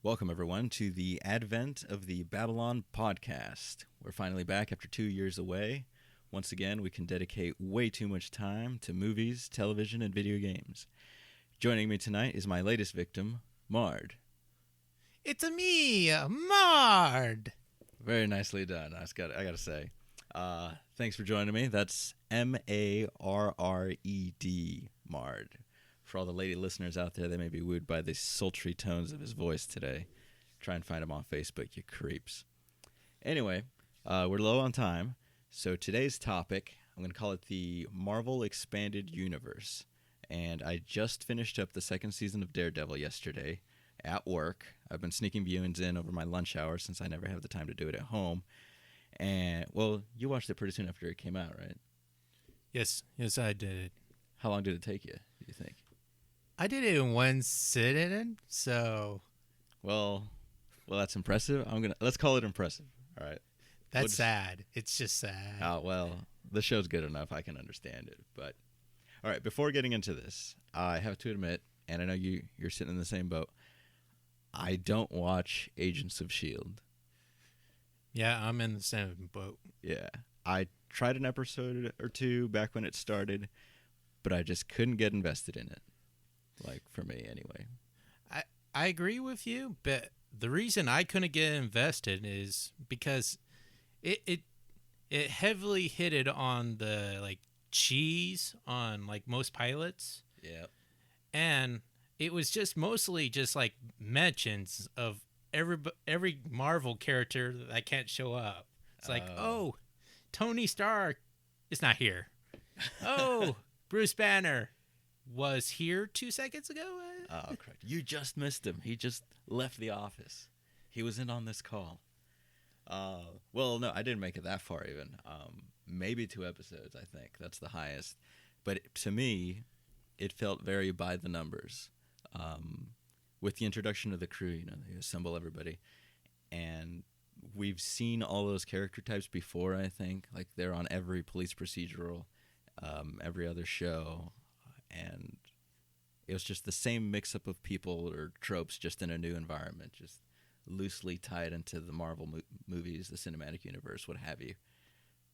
Welcome, everyone, to the advent of the BabbleOn podcast. We're finally back after 2 years away. Once again, we can dedicate way too much time to movies, television, and video games. Joining me tonight is my latest victim, Mard. It's a me, Mard. Very nicely done, I gotta say. Thanks for joining me. That's Marred, Mard. For all the lady listeners out there, they may be wooed by the sultry tones of his voice today. Try and find him on Facebook, you creeps. Anyway, we're low on time, so today's topic, I'm going to call it the Marvel Expanded Universe. And I just finished up the second season of Daredevil yesterday at work. I've been sneaking viewings in over my lunch hour since I never have the time to do it at home. And, well, you watched it pretty soon after it came out, right? Yes, I did. How long did it take you, do you think? I did it in one sitting, so... Well, that's impressive. Let's call it impressive. All right. That's sad. It's just sad. Oh, well, the show's good enough. I can understand it. But, all right, before getting into this, I have to admit, and I know you're sitting in the same boat, I don't watch Agents of S.H.I.E.L.D. Yeah, I'm in the same boat. Yeah. I tried an episode or two back when it started, but I just couldn't get invested in it. Like, for me, anyway. I agree with you, but the reason I couldn't get invested is because it heavily hit it on the, like, cheese on, like, most pilots. Yeah. And it was just mostly just, like, mentions of every Marvel character that can't show up. It's like, oh, Tony Stark is not here. Oh, Bruce Banner was here 2 seconds ago. Oh, correct. You just missed him. He just left the office. He was in on this call. Well, no, I didn't make it that far even. Maybe 2 episodes, I think. That's the highest. But to me, it felt very by the numbers. With the introduction of the crew, they assemble everybody. And we've seen all those character types before, I think. Like, they're on every police procedural, every other show. And it was just the same mix-up of people or tropes, just in a new environment, just loosely tied into the Marvel movies, the cinematic universe, what have you.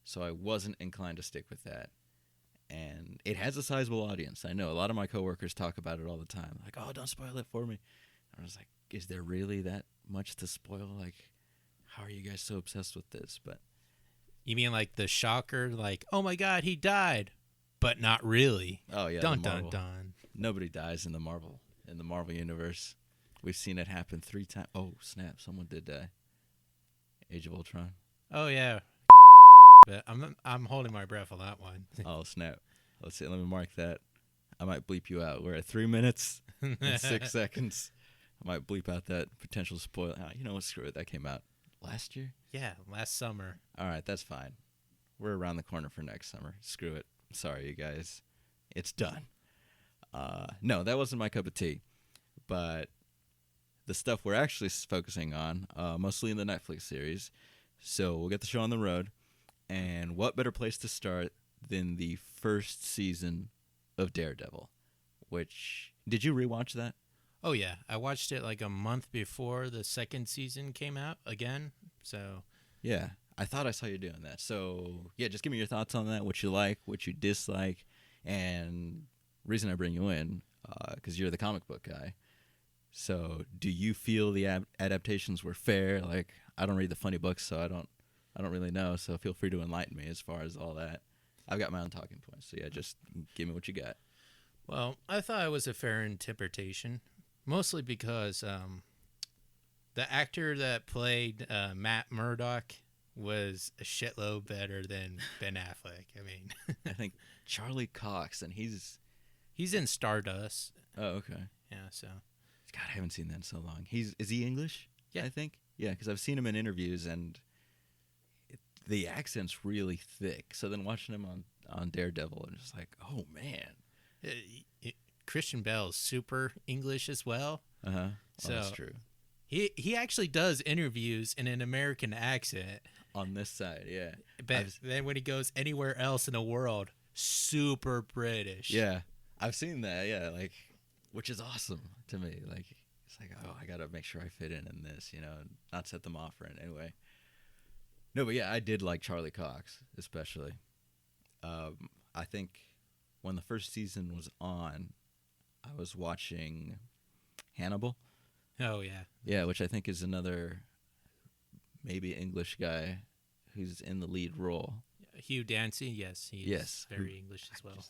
So I wasn't inclined to stick with that. And it has a sizable audience. I know a lot of my coworkers talk about it all the time. Like, oh, don't spoil it for me. And I was like, is there really that much to spoil? Like, how are you guys so obsessed with this? But You mean like the shocker, like, oh my God, he died, but not really. Oh yeah, Dun dun dun. Nobody dies in the Marvel universe. We've seen it happen 3 times. Oh snap! Someone did die. Age of Ultron. Oh yeah, but I'm holding my breath on that one. Oh snap! Let's see. Let me mark that. I might bleep you out. We're at 3 minutes and 6 seconds. I might bleep out that potential spoiler. You know what? Screw it. That came out last year. Yeah, last summer. All right, that's fine. We're around the corner for next summer. Screw it. Sorry, you guys. It's done. No, that wasn't my cup of tea. But the stuff we're actually focusing on, mostly in the Netflix series. So we'll get the show on the road. And what better place to start than the first season of Daredevil? Which, did you rewatch that? Oh yeah, I watched it like a month before the second season came out again. So Yeah, I thought I saw you doing that. So yeah, just give me your thoughts on that. What you like, what you dislike, and reason I bring you in, because you're the comic book guy. So do you feel the adaptations were fair? Like, I don't read the funny books, so I don't really know. So feel free to enlighten me as far as all that. I've got my own talking points. So yeah, just give me what you got. well, I thought it was a fair interpretation, mostly because the actor that played Matt Murdock was a shitload better than Ben Affleck. I mean, I think Charlie Cox, and he's in Stardust. oh okay. Yeah, so God, I haven't seen that in so long. Is he English? Yeah. I think. Yeah, because I've seen him in interviews, and the accent's really thick. So then watching him on Daredevil, and just like, oh man. Christian Bale is super English as well. Oh, So that's true. he actually does interviews in an American accent, On this side, yeah. but then when he goes anywhere else in the world, super British. Yeah, I've seen that. Yeah, like, which is awesome to me. Like, It's like, oh, I gotta make sure I fit in this, and not set them off for it anyway. No, but yeah, I did like Charlie Cox, especially. I think when the first season was on, I was watching Hannibal. Oh yeah. Yeah, which I think is another maybe English guy who's in the lead role. Hugh Dancy, yes, he is very English as well.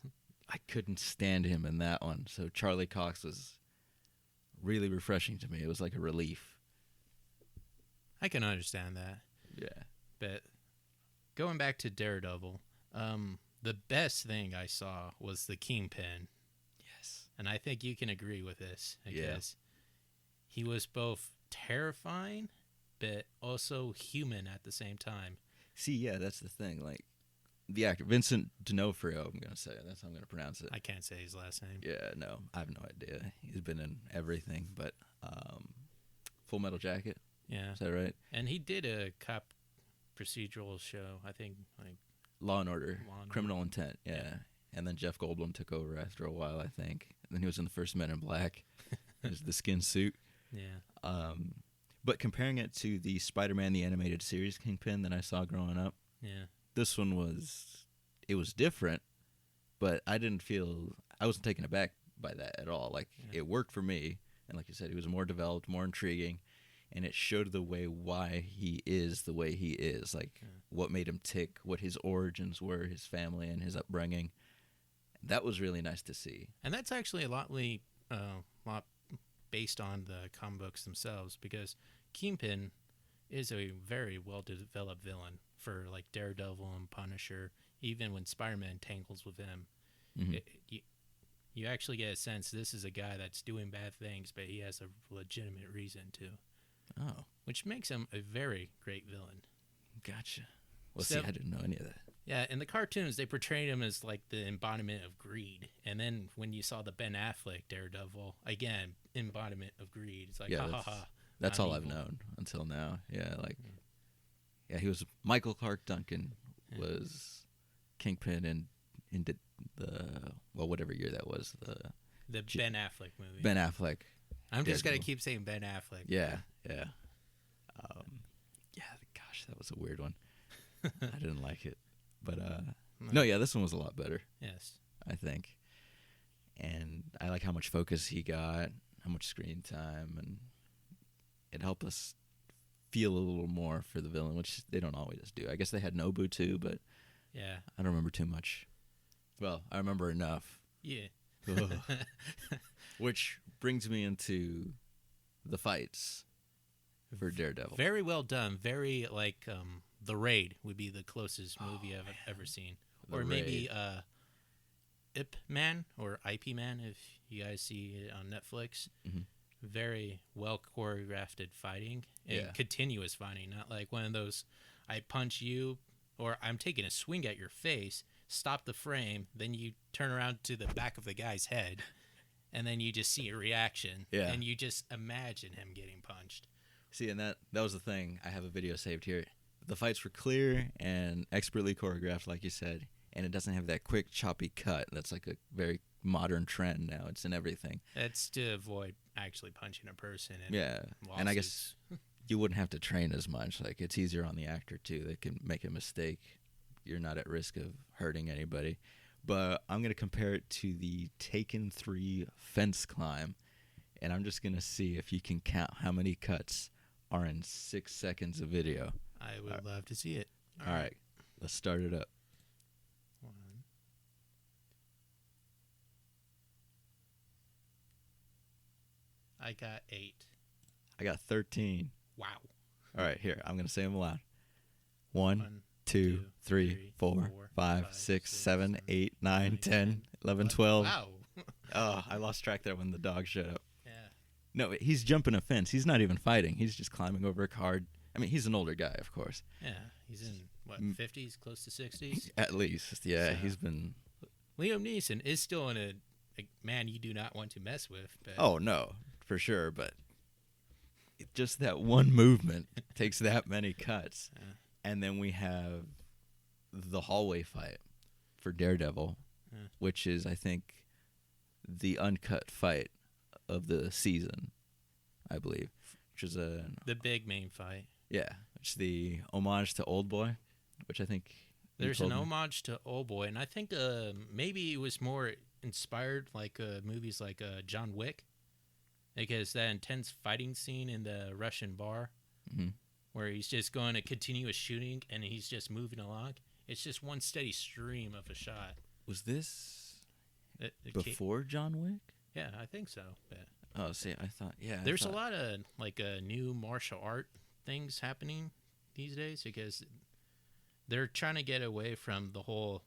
I couldn't stand him in that one, so Charlie Cox was really refreshing to me. It was like a relief. I can understand that. Yeah. But going back to Daredevil, the best thing I saw was the Kingpin. Yes. And I think you can agree with this because he was both terrifying but also human at the same time. See, yeah, that's the thing. Like, the actor, Vincent D'Onofrio, I'm going to say. That's how I'm going to pronounce it. I can't say his last name. Yeah, no, I have no idea. He's been in everything, but Full Metal Jacket. Yeah. Is that right? And he did a cop procedural show, I think, like Law and Order, Criminal Order. Intent, yeah. And then Jeff Goldblum took over after a while, I think. And then he was in the first Men in Black. It was the skin suit. Yeah. But comparing it to the Spider-Man the Animated Series Kingpin that I saw growing up, Yeah. this one was different, but I wasn't taken aback by that at all. Like, it worked for me. And like you said, he was more developed, more intriguing. And it showed the way why he is the way he is, like what made him tick, what his origins were, his family and his upbringing. That was really nice to see. And that's actually a lot based on the comic books themselves, because Kingpin is a very well-developed villain for like Daredevil and Punisher. Even when Spider-Man tangles with him, you actually get a sense this is a guy that's doing bad things, but he has a legitimate reason to. Oh. Which makes him a very great villain. Gotcha. Well, see, I didn't know any of that. Yeah, in the cartoons, they portrayed him as like the embodiment of greed. And then when you saw the Ben Affleck Daredevil, again, embodiment of greed. It's like, ha ha ha. That's all I've known until now. Yeah, like, he was, Michael Clark Duncan was Kingpin in whatever year that was. The Ben Affleck movie. Ben Affleck. I'm just going to keep saying Ben Affleck. Yeah. Gosh, that was a weird one. I didn't like it. But, this one was a lot better. Yes. I think. And I like how much focus he got, how much screen time, and it helped us feel a little more for the villain, which they don't always do. I guess they had Nobu too, but yeah, I don't remember too much. Well, I remember enough. Yeah. Which brings me into the fights for Daredevil. Very well done. Very like The Raid would be the closest movie I've ever seen. The or Raid. Maybe Ip Man or IP Man if you guys see it on Netflix. Mm-hmm. Very well choreographed fighting and continuous fighting, not like one of those I punch you or I'm taking a swing at your face, stop the frame, then you turn around to the back of the guy's head, and then you just see a reaction, and you just imagine him getting punched. See, and that was the thing. I have a video saved here. The fights were clear and expertly choreographed, like you said, and it doesn't have that quick, choppy cut. That's like a very modern trend now. It's in everything. It's to avoid actually punching a person. And and I guess you wouldn't have to train as much. Like, it's easier on the actor, too. They can make a mistake. You're not at risk of hurting anybody. But I'm going to compare it to the Taken 3 fence climb, and I'm just going to see if you can count how many cuts are in 6 seconds of video. I would love to see it. All right. Let's start it up. 1. I got 8. I got 13. Wow. All right, here. I'm going to say them aloud. 1, 2, 3, 4, 5, 6, 7, 8, 9, 10, 11, 12. Wow. Oh, I lost track there when the dog showed up. Yeah. No, he's jumping a fence. He's not even fighting. He's just climbing over a card. I mean, he's an older guy, of course. Yeah. He's in, 50s, close to 60s? At least. Yeah, So, he's been... Liam Neeson is still in a man you do not want to mess with. But Oh, no, for sure. But just that one movement takes that many cuts. And then we have the hallway fight for Daredevil, which is, I think, the uncut fight of the season. I believe, which is The big main fight. which is the homage to Old Boy, which I think you There's an told me. homage to Old Boy, and I think maybe it was more inspired like movies like John Wick, because that intense fighting scene in the Russian bar, Mhm. where he's just going to continuous shooting and he's just moving along. It's just one steady stream of a shot. Was this It before John Wick? yeah, I think so. Yeah. Oh, see, I thought, There's a lot of like new martial art things happening these days because they're trying to get away from the whole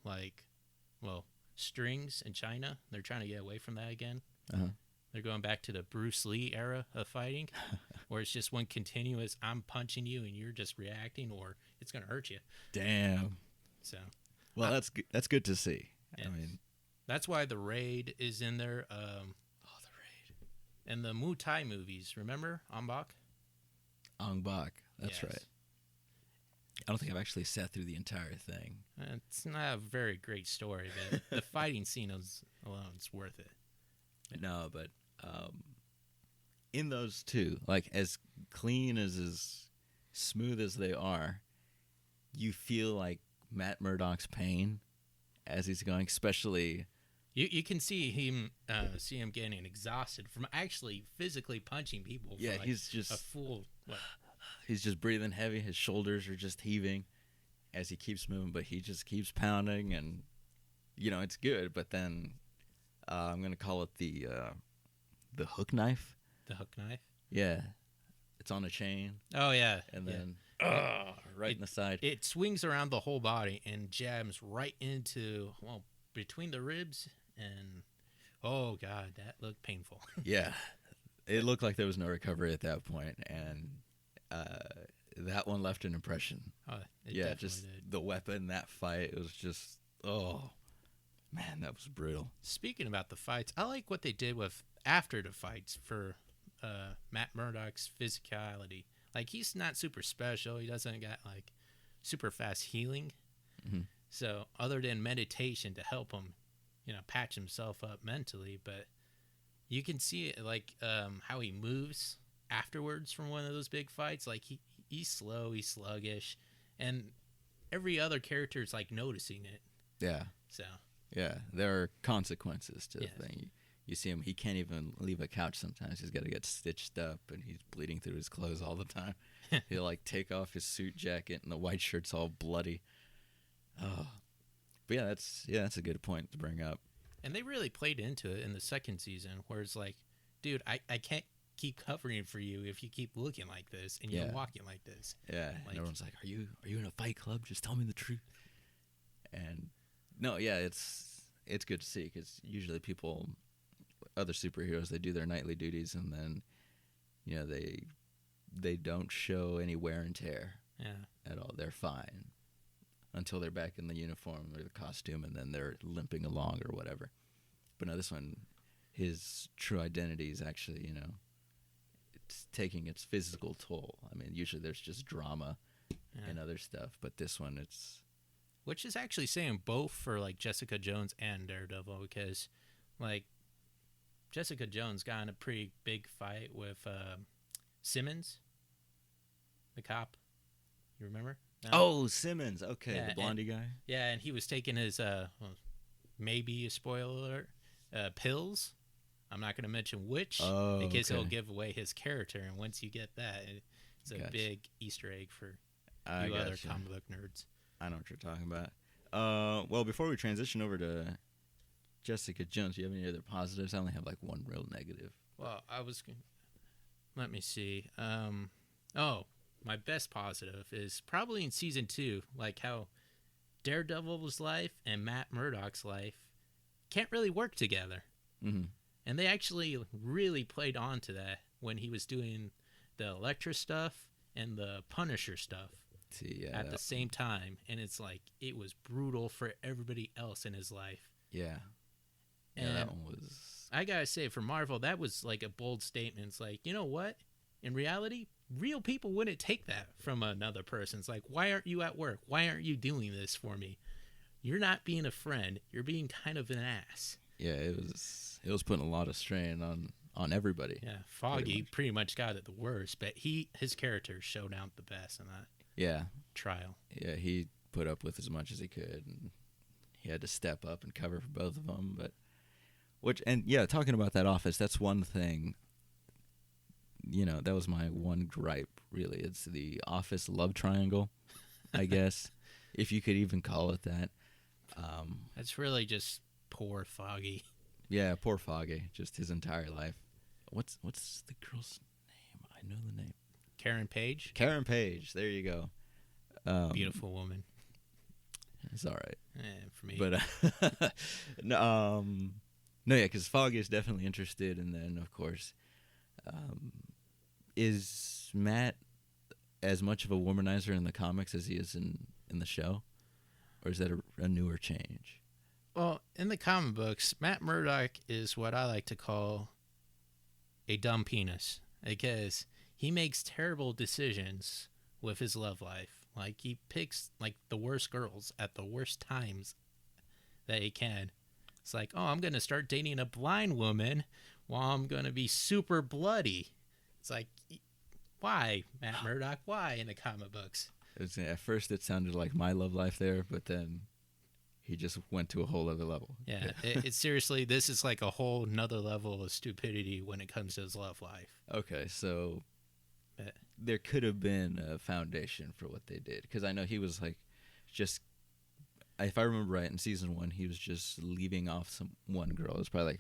strings in China. They're trying to get away from that again. Uh-huh. They're going back to the Bruce Lee era of fighting, where it's just one continuous I'm punching you and you're just reacting, or it's going to hurt you. Damn. So, Well, that's good to see. yeah. I mean, that's why the Raid is in there. the Raid. And the Muay Thai movies, remember? Ambak? Ong Bak. That's Yes. right. I don't think I've actually sat through the entire thing. It's not a very great story, but the fighting scene alone is worth it. No, but in those two, like as clean as smooth as they are, you feel like Matt Murdock's pain as he's going, especially. You can see him getting exhausted from actually physically punching people. Yeah, for like he's just a full. he's just breathing heavy. His shoulders are just heaving as he keeps moving, but he just keeps pounding, and it's good. But then I'm gonna call it the hook knife. The hook knife. Yeah, it's on a chain, Oh yeah, and yeah. then right in the side. It swings around the whole body and jabs right into between the ribs, and oh god, that looked painful. Yeah, it looked like there was no recovery at that point, and that one left an impression. It Yeah, definitely just did. the weapon, that fight, it was just, oh man, that was brutal. Speaking about the fights, I like what they did with after the fights for Matt Murdock's physicality. Like, he's not super special. He doesn't got like super fast healing. Mhm. So other than meditation to help him, patch himself up mentally, but you can see it like how he moves afterwards from one of those big fights. Like he's slow, he's sluggish, and every other character is like noticing it. Yeah, So yeah, there are consequences to Yes. the thing. You see him, he can't even leave a couch sometimes. He's got to get stitched up, and he's bleeding through his clothes all the time. He'll like take off his suit jacket, and the white shirt's all bloody. Oh, but that's a good point to bring up. and they really played into it in the second season, where it's like, dude, I can't keep covering for you if you keep looking like this and you're Yeah. walking like this. Yeah, Like- and everyone's like, "Are you in a fight club? Just tell me the truth." And no, yeah, it's good to see, because usually other superheroes, they do their nightly duties, and then they don't show any wear and tear Yeah. at all. They're fine until they're back in the uniform or the costume, and then they're limping along or whatever. But no, this one, his true identity is actually, it's taking its physical toll. I mean, usually there's just drama Yeah. and other stuff, but this one, it's Which is actually saying both for like Jessica Jones and Daredevil, because like Jessica Jones got in a pretty big fight with Simmons, the cop. You remember? No? oh, Simmons, okay, Yeah, the blondie guy. Yeah, and he was taking his maybe a spoiler alert, pills. I'm not going to mention which, Oh, because okay. it'll give away his character. And once you get that, it's a Gotcha. big Easter egg for I you other gotcha. comic book nerds. I know what you're talking about. Well, before we transition over to Jessica Jones, do you have any other positives? I only have like one real negative. Well, let me see. My best positive is probably in season 2, like how Daredevil's life and Matt Murdock's life can't really work together. Mm-hmm. And they actually really played on to that when he was doing the Elektra stuff and the Punisher stuff See, yeah, at the same time. And it's like, it was brutal for everybody else in his life. yeah, And that one was. I gotta say, for Marvel, that was like a bold statement. It's like, you know what? In reality, real people wouldn't take that from another person. It's like, why aren't you at work? Why aren't you doing this for me? You're not being a friend. You're being kind of an ass. Yeah, it was putting a lot of strain on everybody. Yeah, Foggy pretty much got it the worst, but his character showed out the best in that Yeah. trial. Yeah, he put up with as much as he could, and he had to step up and cover for both of them. Talking about that office, that's one thing. That was my one gripe, really. It's the office love triangle, I guess, if you could even call it that. That's really just poor Foggy. Yeah, poor Foggy, just his entire life. What's the girl's name? I know the name. Karen Page. Karen Page. There you go. Beautiful woman. It's all right. For me. But no, because Foggy is definitely interested, and then of course, is Matt as much of a womanizer in the comics as he is in the show, or is that a newer change? Well, in the comic books, Matt Murdock is what I like to call a dumb penis, because he makes terrible decisions with his love life. Like, he picks like the worst girls at the worst times that he can. It's like, oh, I'm going to start dating a blind woman while I'm going to be super bloody. It's like, why, Matt Murdock? Why in the comic books? At first it sounded like my love life there, but then he just went to a whole other level. Yeah, it's seriously, this is like a whole nother level of stupidity when it comes to his love life. Okay, so there could have been a foundation for what they did, because I know he was like, just, if I remember right, in season 1, he was just leaving off one girl. It was probably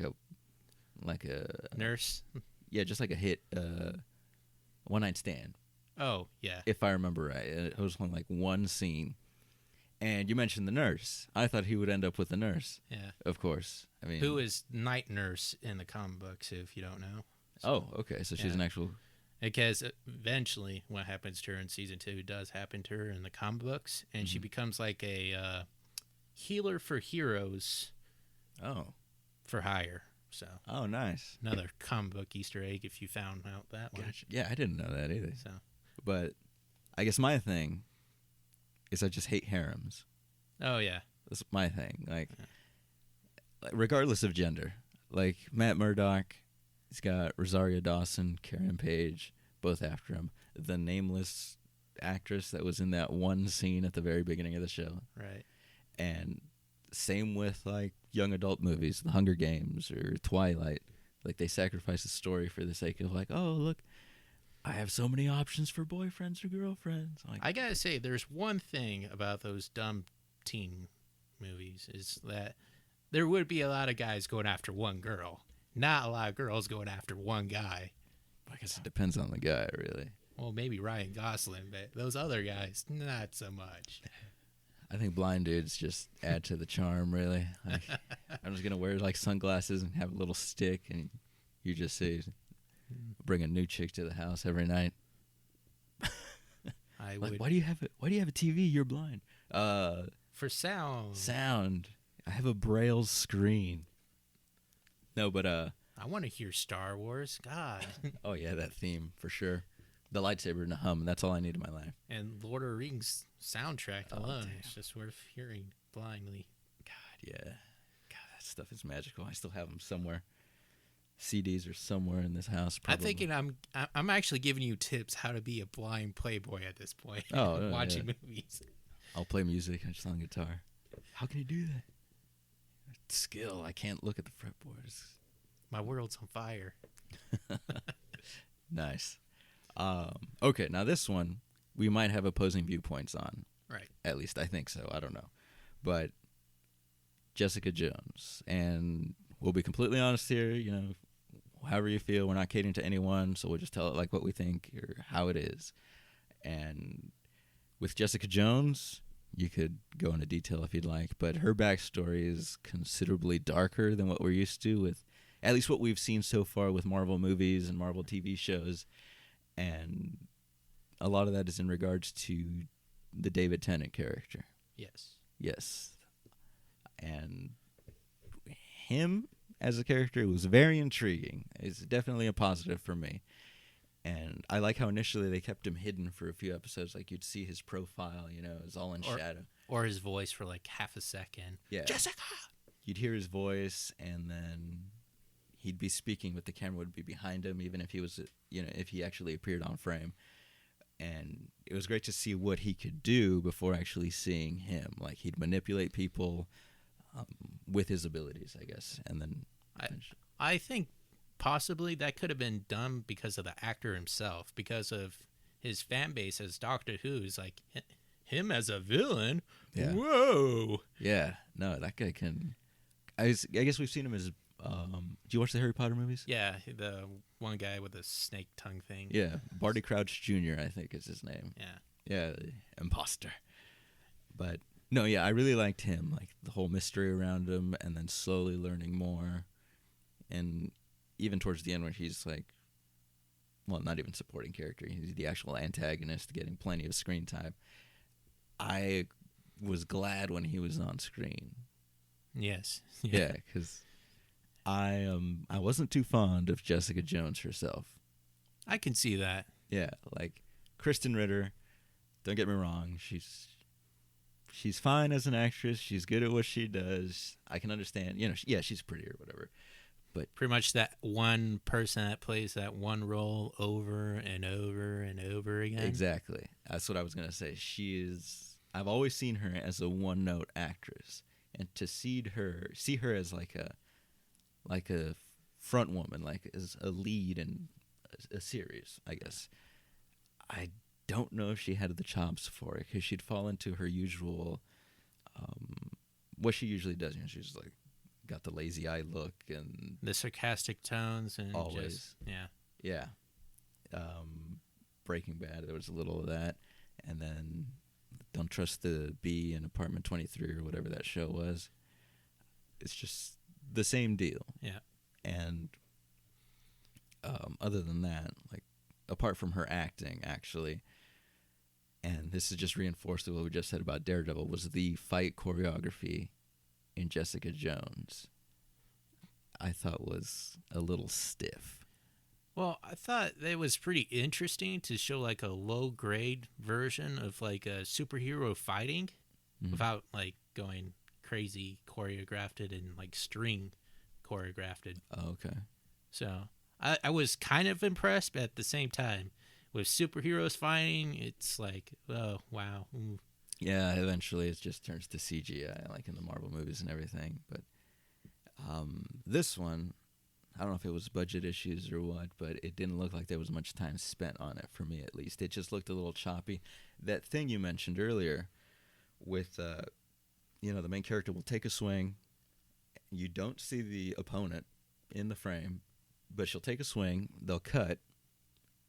like a nurse. Yeah, just like a hit one night stand. Oh yeah, if I remember right, it was on like one scene. And you mentioned the nurse. I thought he would end up with the nurse. Yeah, of course. I mean, who is Night Nurse in the comic books? If you don't know. So, okay, so she's an actual. Because eventually, what happens to her in season 2 does happen to her in the comic books, and she becomes like a healer for heroes. Oh, for hire. So. Oh, nice. Another comic book Easter egg if you found out that one. Gotcha. Yeah, I didn't know that either. So. But I guess my thing is I just hate harems. Oh yeah, that's my thing. Like regardless of gender, like Matt Murdock, he's got Rosario Dawson, Karen Page, both after him. The nameless actress that was in that one scene at the very beginning of the show. Right. And same with like young adult movies, The Hunger Games or Twilight. Like they sacrifice the story for the sake of like, oh look, I have so many options for boyfriends or girlfriends. Like, I gotta say, there's one thing about those dumb teen movies is that there would be a lot of guys going after one girl, not a lot of girls going after one guy. I guess it depends on the guy, really. Well, maybe Ryan Gosling, but those other guys, not so much. I think blind dudes just add to the charm, really. Like, I'm just gonna wear like sunglasses and have a little stick, and you just see. Bring a new chick to the house every night. I like, would. Why do you have a TV? You're blind. For sound. Sound. I have a Braille screen. No, but I want to hear Star Wars. God. Oh yeah, that theme for sure. The lightsaber and the hum. That's all I need in my life. And Lord of the Rings soundtrack alone is just worth hearing blindly. God, yeah. God, that stuff is magical. I still have them somewhere. CDs are somewhere in this house. Probably. I'm thinking I'm actually giving you tips how to be a blind playboy at this point. Oh, watching movies. I'll play music. I'm just on guitar. How can you do that? Skill. I can't look at the fretboards. My world's on fire. Nice. Okay, now this one we might have opposing viewpoints on. Right. At least I think so. I don't know, but Jessica Jones, and we'll be completely honest here. You know, however you feel, we're not catering to anyone, so we'll just tell it like what we think or how it is. And with Jessica Jones, you could go into detail if you'd like, but her backstory is considerably darker than what we're used to with, at least what we've seen so far with Marvel movies and Marvel TV shows. And a lot of that is in regards to the David Tennant character. Yes. Yes. And him as a character was very intriguing. It's definitely a positive for me. And I like how initially they kept him hidden for a few episodes. Like you'd see his profile, you know, it's all in shadow. Or his voice for like half a second. Yeah. Jessica! You'd hear his voice, and then he'd be speaking, but the camera would be behind him, even if he was, if he actually appeared on frame. And it was great to see what he could do before actually seeing him. Like, he'd manipulate people with his abilities, I guess. And then I think possibly that could have been done because of the actor himself, because of his fan base as Doctor Who is like, him as a villain? Yeah. Whoa. Yeah. No, that guy can... I guess we've seen him as... do you watch the Harry Potter movies? Yeah, the one guy with the snake tongue thing. Yeah, Barty Crouch Jr., I think is his name. Yeah. Yeah, the imposter. But, no, yeah, I really liked him. Like, the whole mystery around him, and then slowly learning more. And even towards the end when he's like... Well, not even supporting character. He's the actual antagonist, getting plenty of screen time. I was glad when he was on screen. Yes. Yeah, because I wasn't too fond of Jessica Jones herself. I can see that. Yeah, like Kristen Ritter. Don't get me wrong, she's fine as an actress. She's good at what she does. I can understand. She's pretty or whatever. But pretty much that one person that plays that one role over and over and over again. Exactly. That's what I was gonna say. I've always seen her as a one-note actress, and to see her as like a front woman, like as a lead in a series, I guess. I don't know if she had the chops for it, because she'd fall into her usual, what she usually does. She's like got the lazy eye look and the sarcastic tones and always. Yeah. Breaking Bad, there was a little of that, and then Don't Trust the Bee in Apartment 23 or whatever that show was. It's just the same deal. Yeah. And other than that, like, apart from her acting, actually, and this is just reinforced with what we just said about Daredevil, was the fight choreography in Jessica Jones. I thought was a little stiff. Well, I thought it was pretty interesting to show like a low grade version of like a superhero fighting without like going crazy choreographed and like string choreographed. Oh, okay. So I was kind of impressed, but at the same time, with superheroes fighting, it's like, oh, wow. Ooh. Yeah, eventually it just turns to CGI, like in the Marvel movies and everything. But this one, I don't know if it was budget issues or what, but it didn't look like there was much time spent on it, for me at least. It just looked a little choppy. That thing you mentioned earlier with, the main character will take a swing. You don't see the opponent in the frame, but she'll take a swing, they'll cut,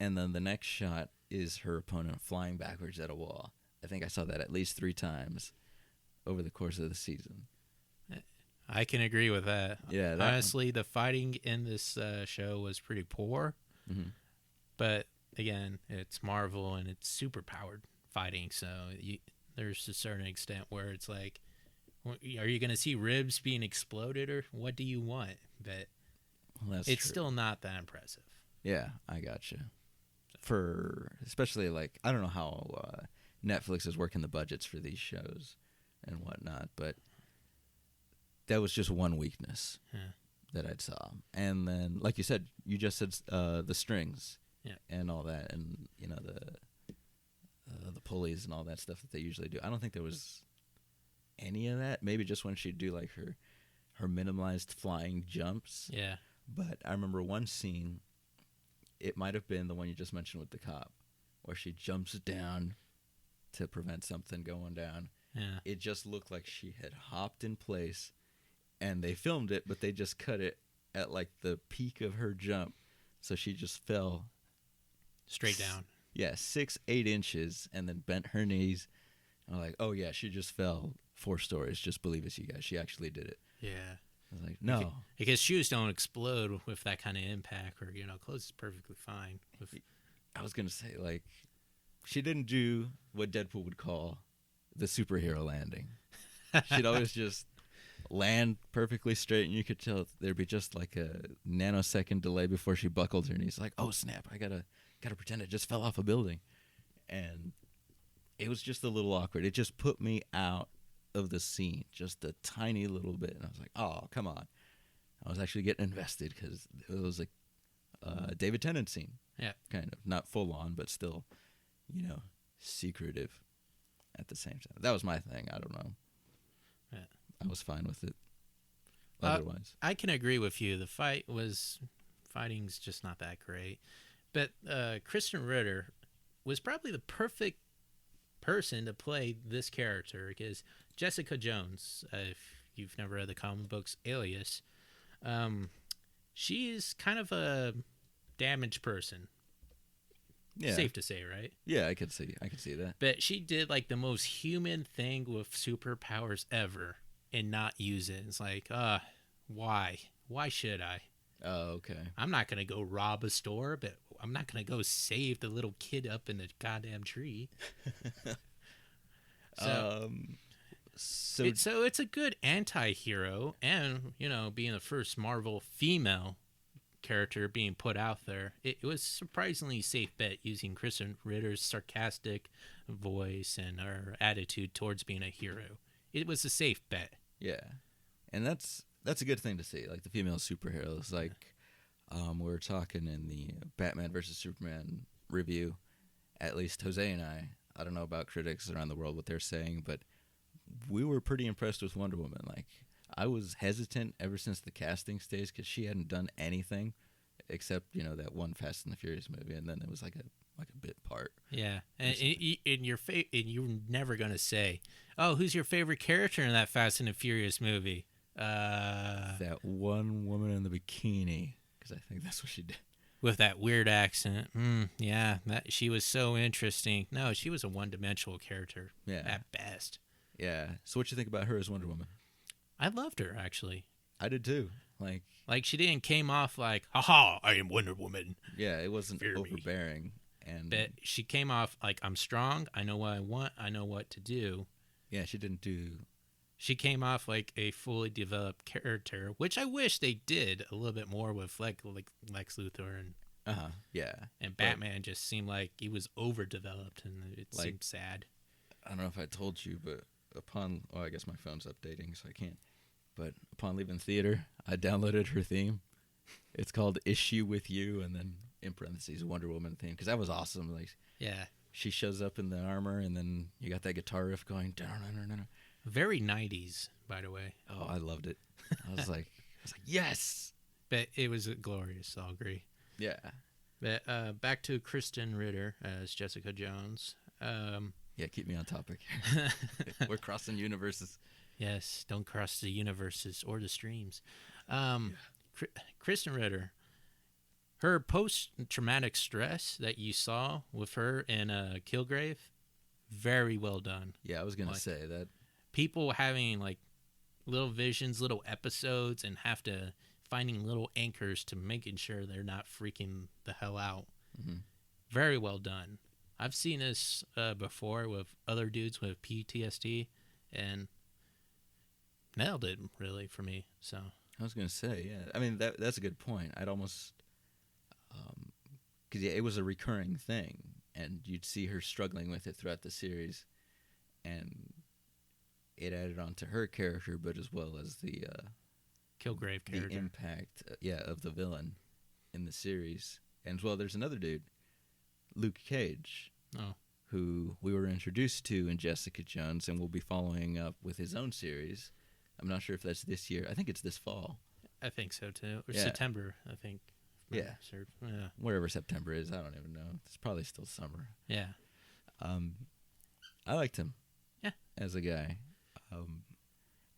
and then the next shot is her opponent flying backwards at a wall. I think I saw that at least 3 times over the course of the season. I can agree with that. Yeah, honestly, the fighting in this show was pretty poor. Mm-hmm. But again, it's Marvel and it's super powered fighting, so there's a certain extent where it's like, are you going to see ribs being exploded or what do you want? But it's true. Still not that impressive. Yeah, I gotcha. For especially like, I don't know how Netflix is working the budgets for these shows and whatnot, but that was just one weakness that I saw. And then, like you said, you just said the strings and all that, and the pulleys and all that stuff that they usually do. I don't think there was any of that. Maybe just when she'd do like her minimalized flying jumps. Yeah. But I remember one scene, it might have been the one you just mentioned with the cop, where she jumps down to prevent something going down. Yeah. It just looked like she had hopped in place, and they filmed it, but they just cut it at like the peak of her jump, so she just fell straight down. Yeah, 6-8 inches, and then bent her knees. And I'm like, oh yeah, she just fell 4 stories. Just believe us, you guys. She actually did it. Yeah. I was like, no. Because shoes don't explode with that kind of impact, or clothes is perfectly fine. I was gonna say, like, she didn't do what Deadpool would call the superhero landing. She'd always just land perfectly straight, and you could tell there'd be just like a nanosecond delay before she buckled her knees. Like, oh snap, I gotta pretend it just fell off a building. And it was just a little awkward. It just put me out of the scene just a tiny little bit, and I was like, oh, come on. I was actually getting invested because it was like David Tennant scene. Yeah. Kind of. Not full on, but still, secretive at the same time. That was my thing. I don't know. Yeah. I was fine with it. Otherwise. I can agree with you. The fighting's just not that great. But Kristen Ritter was probably the perfect person to play this character because Jessica Jones, if you've never read the comic books Alias, she's kind of a damaged person. Yeah. Safe to say, right? Yeah, I could see that. But she did like the most human thing with superpowers ever and not use it. It's like, why? Why should I? Oh, okay. I'm not going to go rob a store, but I'm not going to go save the little kid up in the goddamn tree. So it's a good anti-hero, and, being the first Marvel female character being put out there, it was surprisingly safe bet using Kristen Ritter's sarcastic voice and her attitude towards being a hero. It was a safe bet. Yeah. And that's a good thing to see, like the female superheroes. Like we were talking in the Batman versus Superman review, at least Jose and I don't know about critics around the world what they're saying, but we were pretty impressed with Wonder Woman. Like, I was hesitant ever since the casting stage because she hadn't done anything except, that one Fast and the Furious movie, and then it was like a bit part. Yeah, and you're never gonna say, "Oh, who's your favorite character in that Fast and the Furious movie?" That one woman in the bikini, because I think that's what she did. With that weird accent. Yeah, she was so interesting. No, she was a one-dimensional character. Yeah. At best. Yeah. So what you think about her as Wonder Woman? I loved her, actually. I did too. Like she didn't came off like, "Haha, I am Wonder Woman." Yeah, it wasn't Fear overbearing. But she came off like, "I'm strong. I know what I want. I know what to do." Yeah, she didn't do... She came off like a fully developed character, which I wish they did a little bit more with like Lex Luthor and yeah. And Batman just seemed like he was overdeveloped, and it seemed sad. I don't know if I told you, but I guess my phone's updating, so I can't. But upon leaving theater, I downloaded her theme. It's called "Issue with You," and then in parentheses Wonder Woman theme, because that was awesome. Like, yeah, she shows up in the armor, and then you got that guitar riff going. Very 90s, by the way. Oh, I loved it. I was like, yes. But it was glorious. I'll agree. Yeah. But back to Kristen Ritter as Jessica Jones. Yeah, keep me on topic. We're crossing universes. Yes, don't cross the universes or the streams. Kristen Ritter, her post-traumatic stress that you saw with her in Kilgrave, very well done. Yeah, I was going to say that. People having like little visions, little episodes, and finding little anchors to making sure they're not freaking the hell out. Mm-hmm. Very well done. I've seen this before with other dudes with PTSD, and nailed it really for me. So I was gonna say, yeah. I mean, that's a good point. I'd almost, because it was a recurring thing, and you'd see her struggling with it throughout the series, and it added on to her character, but as well as the Kilgrave character, the impact, of the villain in the series, and as well, there's another dude, Luke Cage, who we were introduced to in Jessica Jones, and we'll be following up with his own series. I'm not sure if that's this year. I think it's this fall. I think so too, or September. I think. Yeah. Wherever September is, I don't even know. It's probably still summer. Yeah. I liked him. Yeah. As a guy.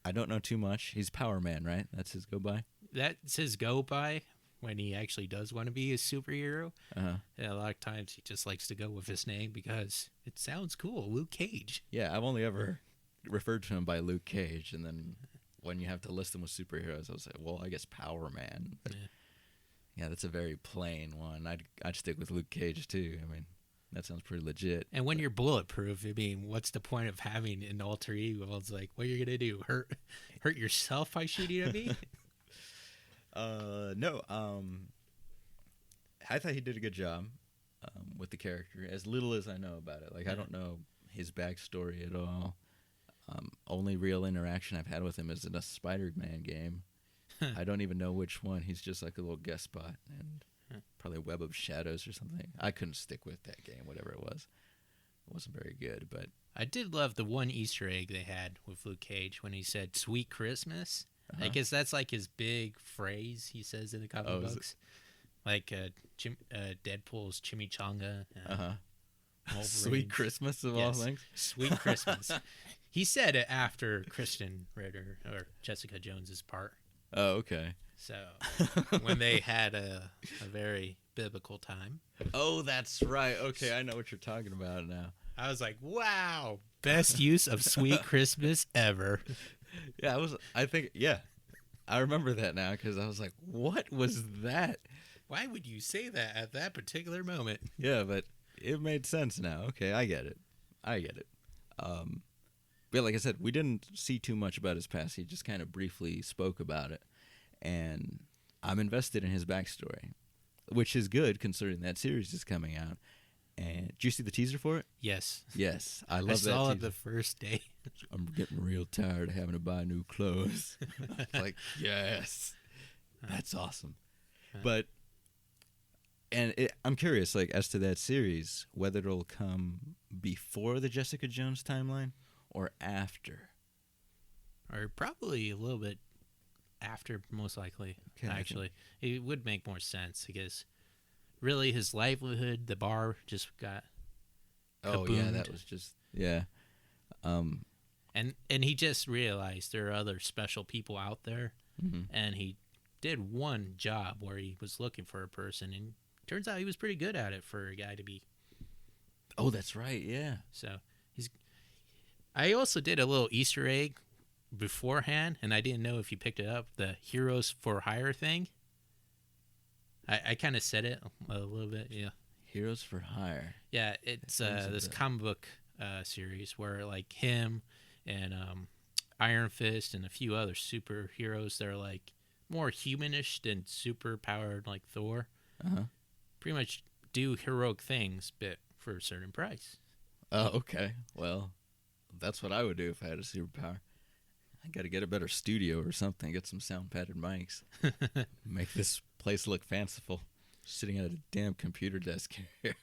I don't know too much. He's Power Man, right? That's his go-by? That's his go-by when he actually does want to be a superhero. Uh-huh. And a lot of times he just likes to go with his name because it sounds cool, Luke Cage. Yeah, I've only ever referred to him by Luke Cage, and then when you have to list him with superheroes, I was like, well, I guess Power Man. But yeah, that's a very plain one. I'd stick with Luke Cage, too. I mean, that sounds pretty legit. And when you're bulletproof, I mean, what's the point of having an alter ego? It's like, what are you going to do? Hurt yourself by shooting at me? No. I thought he did a good job with the character, as little as I know about it. Like, I don't know his backstory at all. Only real interaction I've had with him is in a Spider-Man game. I don't even know which one. He's just like a little guest spot, and probably Web of Shadows or something. I couldn't stick with that game, whatever it was. It wasn't very good, but I did love the one Easter egg they had with Luke Cage when he said "Sweet Christmas." I guess that's like his big phrase he says in the comic books, like Deadpool's chimichanga. Sweet Christmas of all things. Sweet Christmas. He said it after Kristen Ritter or Jessica Jones's part. Oh, okay. So when they had a very biblical time. Oh, that's right. Okay, I know what you're talking about now. I was like, wow, best use of Sweet Christmas ever. Yeah, I remember that now because I was like, what was that? Why would you say that at that particular moment? Yeah, but it made sense now. Okay, I get it. But like I said, we didn't see too much about his past. He just kind of briefly spoke about it. And I'm invested in his backstory, which is good considering that series is coming out. And did you see the teaser for it? Yes. Yes. I love that teaser. I saw it the first day. I'm getting real tired of having to buy new clothes. Like, yes. That's awesome. But, I'm curious, like, as to that series, whether it'll come before the Jessica Jones timeline or after. Or probably a little bit after, most likely, actually. It would make more sense because really his livelihood, the bar just got kaboomed. Oh, yeah, that was just, yeah. And he just realized there are other special people out there, and he did one job where he was looking for a person, and turns out he was pretty good at it for a guy to be. Oh, that's right, yeah. So I also did a little Easter egg beforehand, and I didn't know if you picked it up, the Heroes for Hire thing. I kind of said it a little bit, yeah. Heroes for Hire. Yeah, it's this comic book series where like him and Iron Fist and a few other superheroes that are like more humanish than super powered like Thor. Pretty much do heroic things, but for a certain price. Oh, okay. Well, that's what I would do if I had a superpower. I got to get a better studio or something. Get some sound padded mics. Make this place look fanciful. Sitting at a damn computer desk here.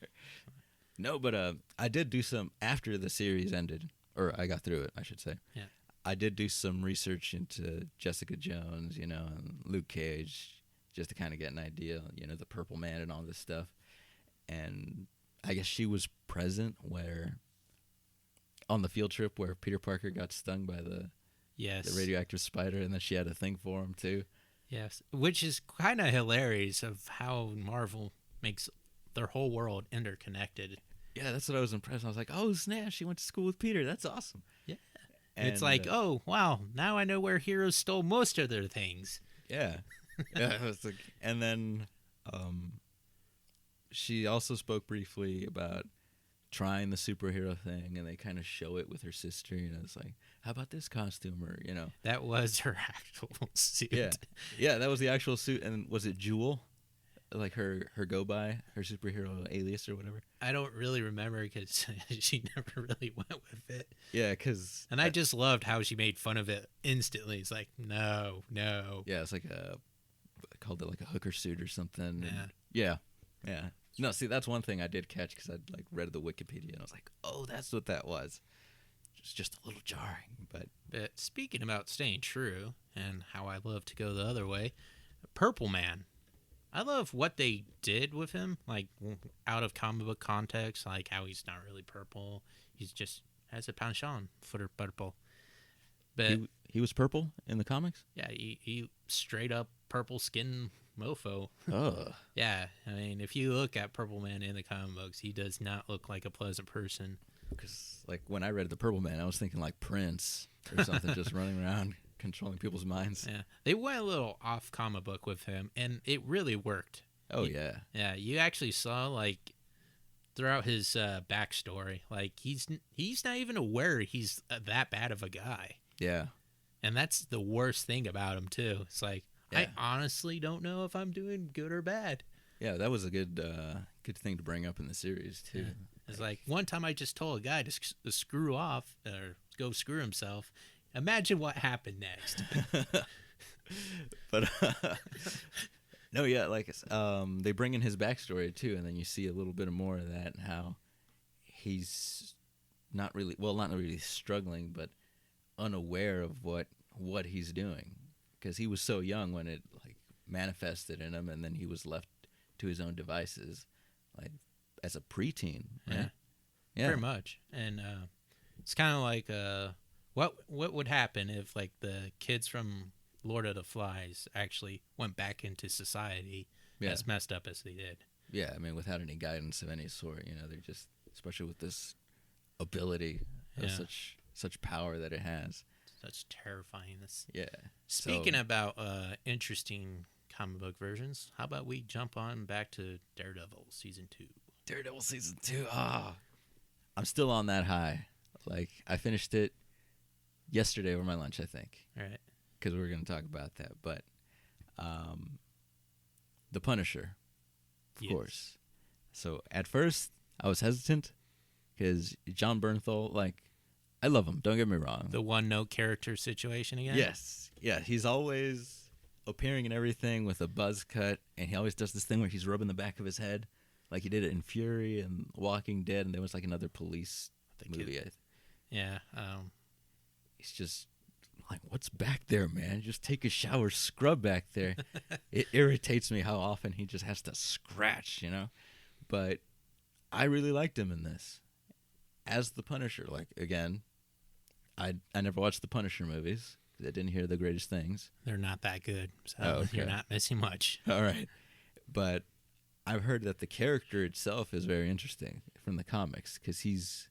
No, but I did do some after the series ended, or I got through it, I should say. Yeah. I did do some research into Jessica Jones, and Luke Cage, just to kind of get an idea, the Purple Man and all this stuff. And I guess she was present on the field trip where Peter Parker got stung by the radioactive spider, and then she had a thing for him too. Yes, which is kind of hilarious of how Marvel makes their whole world interconnected. Yeah, that's what I was impressed. I was like, oh snap, she went to school with Peter. That's awesome. Yeah. And it's like, oh wow, now I know where heroes stole most of their things. Yeah. Yeah. It was like, and then she also spoke briefly about trying the superhero thing, and they kind of show it with her sister, it's like, how about this costume, or that was her actual suit. Yeah, that was the actual suit. And was it Jewel, like her go by, her superhero alias or whatever? I don't really remember because she never really went with it. Yeah, because I just loved how she made fun of it instantly. It's like, no. Yeah, it's like I called it like a hooker suit or something. Yeah. No, see, that's one thing I did catch because I'd like read the Wikipedia and I was like, oh, that's what that was. It's just a little jarring, but speaking about staying true and how I love to go the other way, Purple Man. I love what they did with him, like out of comic book context, like how he's not really purple. He's just has a penchant for purple. But he was purple in the comics? Yeah, he straight up purple skin mofo. Oh. Yeah, I mean, if you look at Purple Man in the comic books, he does not look like a pleasant person. Because, like, when I read The Purple Man, I was thinking, like, Prince or something just running around controlling people's minds. Yeah, they went a little off comic book with him, and it really worked. Oh, yeah. Yeah, you actually saw, like, throughout his backstory, like, he's not even aware he's that bad of a guy. Yeah. And that's the worst thing about him, too. It's like, yeah. I honestly don't know if I'm doing good or bad. Yeah, that was a good thing to bring up in the series, too. Yeah. It's like, one time I just told a guy to screw off or go screw himself. Imagine what happened next. But no, yeah, like they bring in his backstory too, and then you see a little bit more of that and how he's not really struggling, but unaware of what he's doing, because he was so young when it like manifested in him, and then he was left to his own devices, like as a preteen. Right? Yeah, pretty much. And it's kind of like what would happen if like the kids from Lord of the Flies actually went back into society as messed up as they did. Yeah, I mean, without any guidance of any sort, they're just, especially with this ability of such power that it has. Such terrifyingness. Yeah. Speaking about interesting comic book versions, how about we jump on back to Daredevil Season 2? Daredevil Season 2. I'm still on that high. Like, I finished it yesterday over my lunch, I think. All right. Because we're going to talk about that. But The Punisher, of course. So, at first, I was hesitant because John Bernthal, like, I love him. Don't get me wrong. The one-note character situation again? Yes. Yeah, he's always appearing in everything with a buzz cut, and he always does this thing where he's rubbing the back of his head. Like he did it in Fury and Walking Dead, and there was like another police movie. Yeah. He's just like, what's back there, man? Just take a shower, scrub back there. It irritates me how often he just has to scratch, But I really liked him in this as the Punisher. Like, again, I never watched the Punisher movies because I didn't hear the greatest things. They're not that good, so you're not missing much. All right. But I've heard that the character itself is very interesting from the comics because he's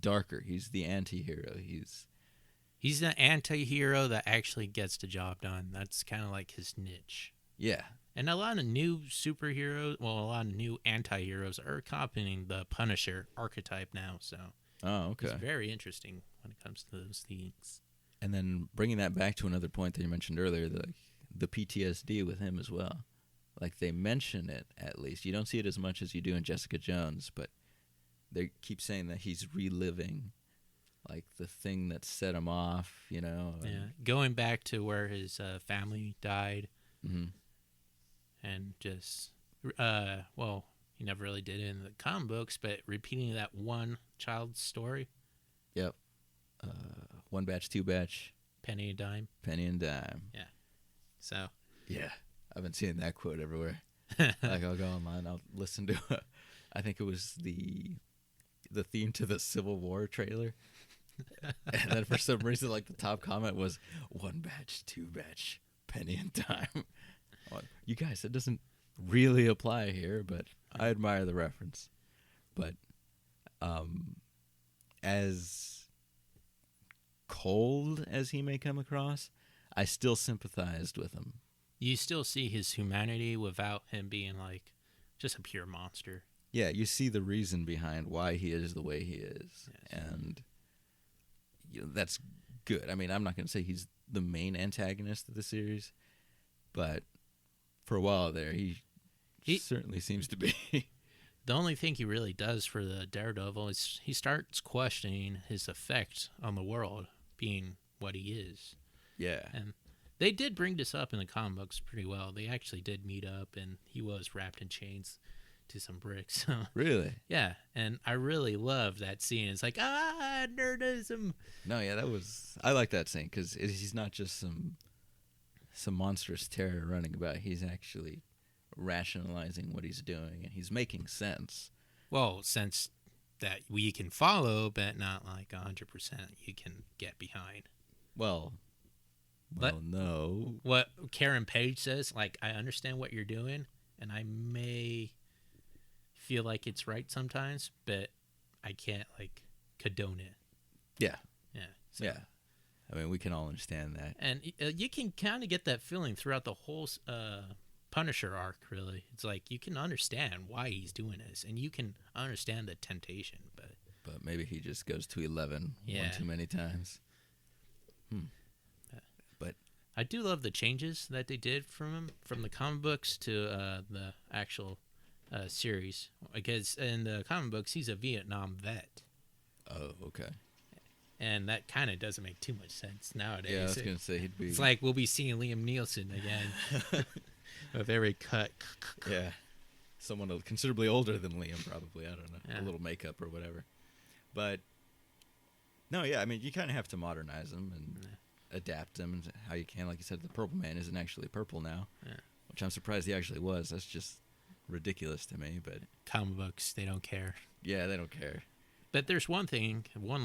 darker. He's the anti-hero. He's the anti-hero that actually gets the job done. That's kind of like his niche. Yeah. And a lot of new superheroes, a lot of new anti-heroes are copying the Punisher archetype now. So it's very interesting when it comes to those things. And then bringing that back to another point that you mentioned earlier, the PTSD with him as well. Like, they mention it, at least. You don't see it as much as you do in Jessica Jones, but they keep saying that he's reliving, like, the thing that set him off, Yeah, going back to where his family died. Mm-hmm. And just, he never really did it in the comic books, but repeating that one child's story. Yep. One batch, two batch. Penny and dime. Penny and dime. Yeah. So. Yeah. I've been seeing that quote everywhere. Like, I'll go online, I'll listen to it. I think it was the theme to the Civil War trailer. And then for some reason, like, the top comment was, one batch, two batch, penny and dime. You guys, it doesn't really apply here, but I admire the reference. But as cold as he may come across, I still sympathized with him. You still see his humanity without him being like just a pure monster. Yeah, you see the reason behind why he is the way he is. Yes. And that's good. I mean, I'm not going to say he's the main antagonist of the series, but for a while there, he certainly seems to be. The only thing he really does for the Daredevil is he starts questioning his effect on the world being what he is. Yeah. And they did bring this up in the comic books pretty well. They actually did meet up, and he was wrapped in chains to some bricks. Really? Yeah, and I really love that scene. It's like, nerdism. No, yeah, I like that scene because he's not just some monstrous terror running about. He's actually rationalizing what he's doing, and he's making sense. Well, sense that we can follow, but not like 100% you can get behind. Well, no. What Karen Page says, like, I understand what you're doing, and I may feel like it's right sometimes, but I can't, like, condone it. Yeah. Yeah. So. Yeah. I mean, we can all understand that. And you can kind of get that feeling throughout the whole Punisher arc, really. It's like you can understand why he's doing this, and you can understand the temptation, but maybe he just goes to 11 one too many times. But I do love the changes that they did from him, from the comic books to the actual series. Because in the comic books, he's a Vietnam vet. Oh, okay. And that kind of doesn't make too much sense nowadays. Yeah, I was going to say he'd be... It's like we'll be seeing Liam Neeson again with every cut. Yeah. Someone considerably older than Liam, probably. I don't know. Yeah. A little makeup or whatever. But, no, yeah, I mean, you kind of have to modernize them and adapt them how you can. Like you said, the Purple Man isn't actually purple now, which I'm surprised he actually was. That's just ridiculous to me. But Comic books, they don't care. Yeah, they don't care. But there's one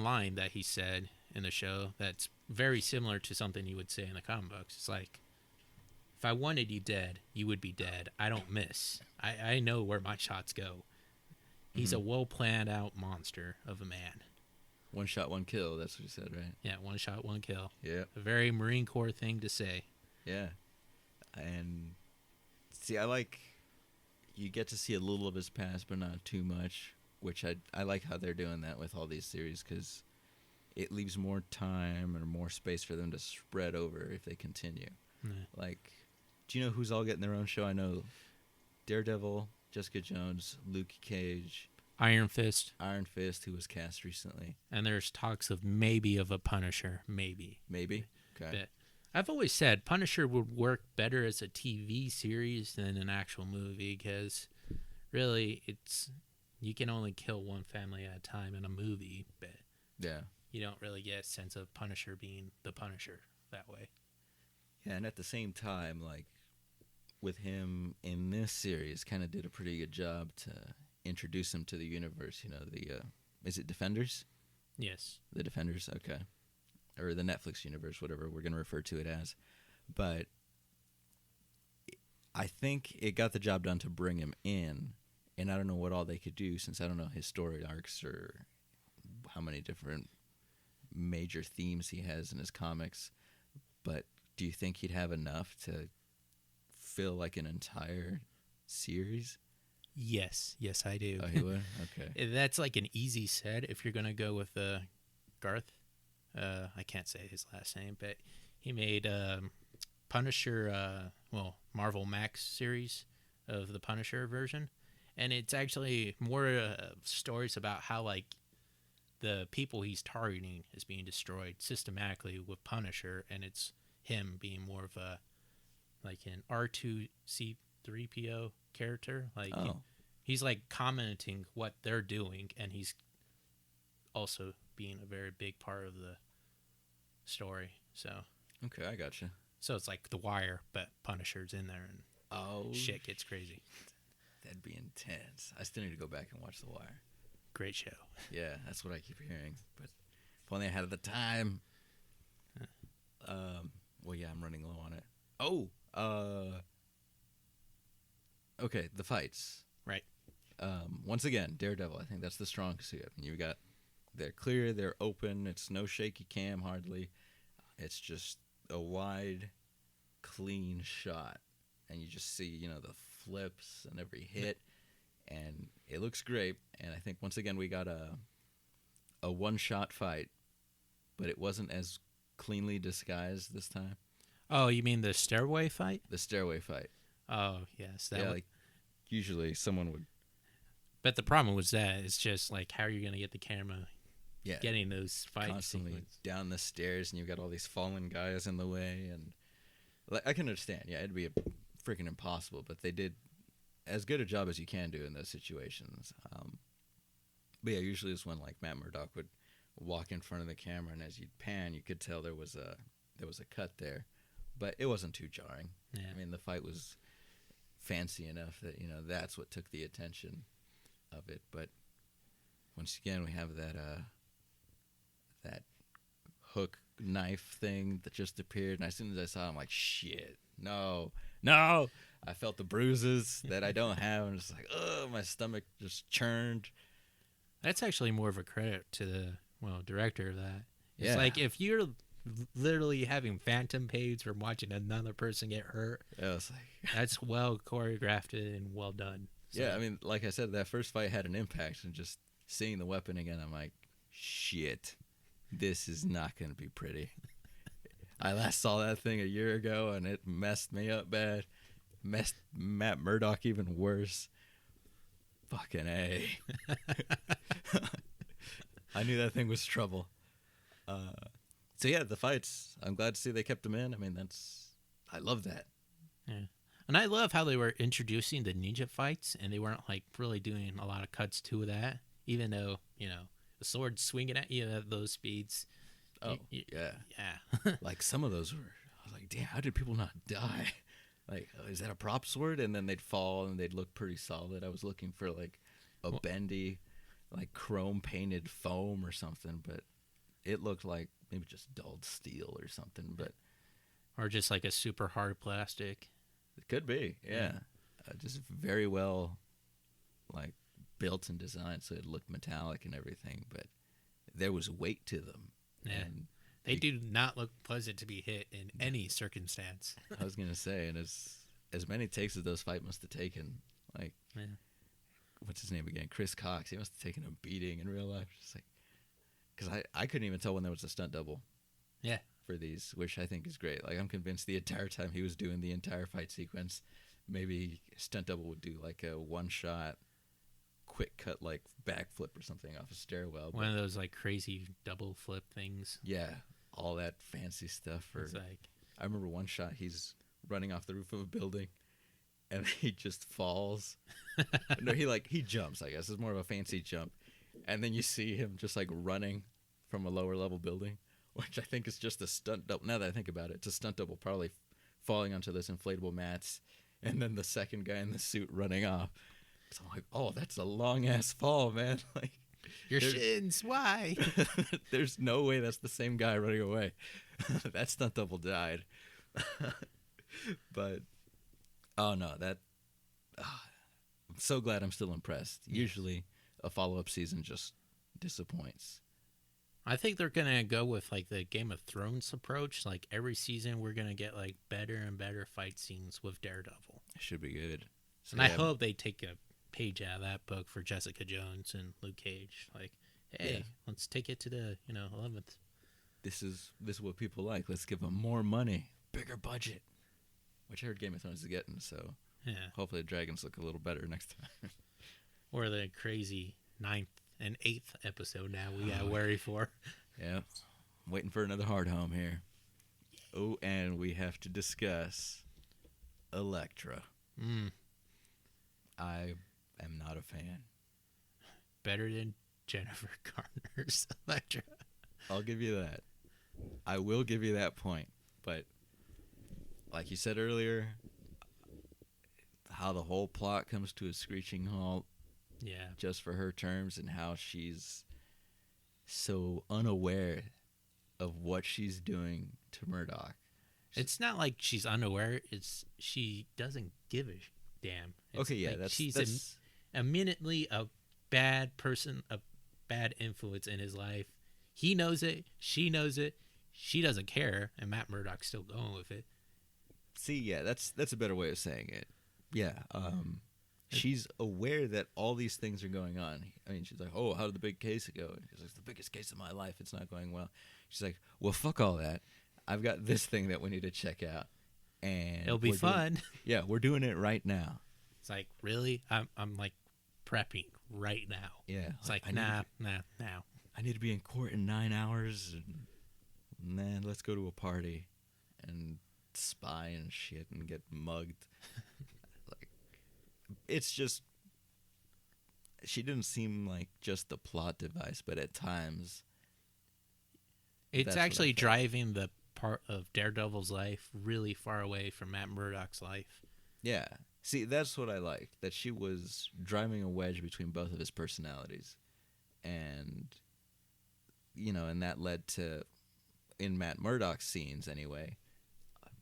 line that he said in the show that's very similar to something you would say in the comic books. It's like, if I wanted you dead, you would be dead. I don't miss. I know where my shots go. He's a well-planned out monster of a man. One shot, one kill. That's what he said, right? Yeah, one shot, one kill. Yeah. A very Marine Corps thing to say. Yeah. And, see, you get to see a little of his past, but not too much. Which I like how they're doing that with all these series because it leaves more time or more space for them to spread over if they continue. Yeah. Like, do you know who's all getting their own show? I know Daredevil, Jessica Jones, Luke Cage, Iron Fist, who was cast recently. And there's talks of maybe of a Punisher, maybe. Maybe? Okay. But I've always said Punisher would work better as a TV series than an actual movie because really you can only kill one family at a time in a movie, but yeah, you don't really get a sense of Punisher being the Punisher that way. Yeah, and at the same time, like, with him in this series, kind of did a pretty good job to introduce him to the universe. You know, is it Defenders? Yes. The Defenders, okay. Or the Netflix universe, whatever we're going to refer to it as. But I think it got the job done to bring him in. And I don't know what all they could do since I don't know his story arcs or how many different major themes he has in his comics. But do you think he'd have enough to fill like an entire series? Yes, I do. Oh, he would? Okay. That's like an easy set if you're going to go with Garth. I can't say his last name, but he made Punisher, Marvel Max series of the Punisher version. And it's actually more stories about how, like, the people he's targeting is being destroyed systematically with Punisher, and it's him being more of a, like, an R2C3PO character. Like, he's, like, commenting what they're doing, and he's also being a very big part of the story. So Okay, I gotcha. So it's like The Wire, but Punisher's in there, and shit gets crazy. That'd be intense. I still need to go back and watch The Wire. Great show. Yeah, that's what I keep hearing. But if only I had the time. Well, yeah, I'm running low on it. Okay, the fights. Right. Once again, Daredevil. I think that's the strong suit. You got, they're clear, they're open. It's no shaky cam hardly. It's just a wide, clean shot, and you just see, the flips and every hit, and it looks great. And I think once again we got a one-shot fight, but it wasn't as cleanly disguised this time. Oh, you mean the stairway fight? The stairway fight. Oh, yes. Like usually someone would. But the problem was that it's just like, how are you going to get the camera getting those fight constantly sequences down the stairs, and you've got all these fallen guys in the way, and like I can understand. Yeah, it'd be freaking impossible, but they did as good a job as you can do in those situations. But yeah, usually it's when like Matt Murdock would walk in front of the camera, and as you'd pan, you could tell there was a cut there, but it wasn't too jarring. Yeah. I mean, the fight was fancy enough that that's what took the attention of it. But once again, we have that hook knife thing that just appeared, and as soon as I saw it, I'm like, shit, no. I felt the bruises that I don't have, and it's like, my stomach just churned. That's actually more of a credit to the director of that. It's like, if you're literally having phantom pains from watching another person get hurt, it's like, that's well choreographed and well done. So. Yeah, I mean, like I said, that first fight had an impact, and just seeing the weapon again, I'm like, shit, this is not going to be pretty. I last saw that thing a year ago, and it messed me up bad. Messed Matt Murdock even worse. Fucking A. I knew that thing was trouble. So yeah, the fights. I'm glad to see they kept them in. I mean, I love that. Yeah. And I love how they were introducing the ninja fights, and they weren't like really doing a lot of cuts to that, even though, the sword swinging at you at those speeds. Oh, yeah. Yeah. Like some of those were, I was like, damn, how did people not die? Like, is that a prop sword? And then they'd fall and they'd look pretty solid. I was looking for like a bendy, like chrome painted foam or something, but it looked like maybe just dulled steel or something, but Or just like a super hard plastic. it could be, yeah. Just very well, like, built and designed so it looked metallic and everything, but there was weight to them. Yeah. And They do not look pleasant to be hit in any circumstance. I was gonna say, and as many takes as those fight must have taken, like, what's his name again? Chris Cox. He must have taken a beating in real life. Just like, because I couldn't even tell when there was a stunt double. Yeah. For these, which I think is great. Like, I'm convinced the entire time he was doing the entire fight sequence, maybe stunt double would do like a one shot, quick cut like backflip or something off a stairwell. One of those like crazy double flip things. Yeah, all that fancy stuff. It's like, I remember one shot he's running off the roof of a building, and he just falls. No, he jumps. I guess it's more of a fancy jump, and then you see him just like running from a lower level building, which I think is just a stunt double. Now that I think about it, it's a stunt double probably falling onto those inflatable mats, and then the second guy in the suit running off. So I'm like, oh, that's a long ass fall, man. Like, your shins, why? There's no way that's the same guy running away. That stunt double died. But oh no, I'm so glad I'm still impressed. Yes. Usually a follow-up season just disappoints. I think they're going to go with like the Game of Thrones approach. Like every season we're going to get like better and better fight scenes with Daredevil. It should be good. So I hope they take a page out of that book for Jessica Jones and Luke Cage. Like, hey, let's take it to the 11th. This is what people like. Let's give them more money, bigger budget, which I heard Game of Thrones is getting. So hopefully the dragons look a little better next time. Or the crazy 9th and 8th episode now we got to worry for. Yeah, I'm waiting for another hard home here. Oh, and we have to discuss Elektra. I am not a fan. Better than Jennifer Garner's Elektra. I'll give you that. I will give you that point. But like you said earlier, how the whole plot comes to a screeching halt. Yeah. Just for her terms, and how she's so unaware of what she's doing to Murdoch. It's not like she's unaware. It's she doesn't give a damn. It's okay, yeah, like she's immediately a bad person, a bad influence in his life. He knows it. She knows it. She doesn't care, and Matt Murdock's still going with it. See, yeah, that's a better way of saying it. Yeah, she's aware that all these things are going on. I mean, she's like, oh, how did the big case go? And she's like, it's the biggest case of my life. It's not going well. She's like, well, fuck all that. I've got this thing that we need to check out. And it'll be fun. We're doing it right now. It's like, really? I'm like prepping right now. Yeah. It's like, nah. I need to be in court in 9 hours. And man, let's go to a party and spy and shit and get mugged. It's just, she didn't seem like just the plot device, but at times it's actually driving the part of Daredevil's life really far away from Matt Murdock's life. Yeah. See, that's what I liked, that she was driving a wedge between both of his personalities. And, and that led to, in Matt Murdock's scenes anyway,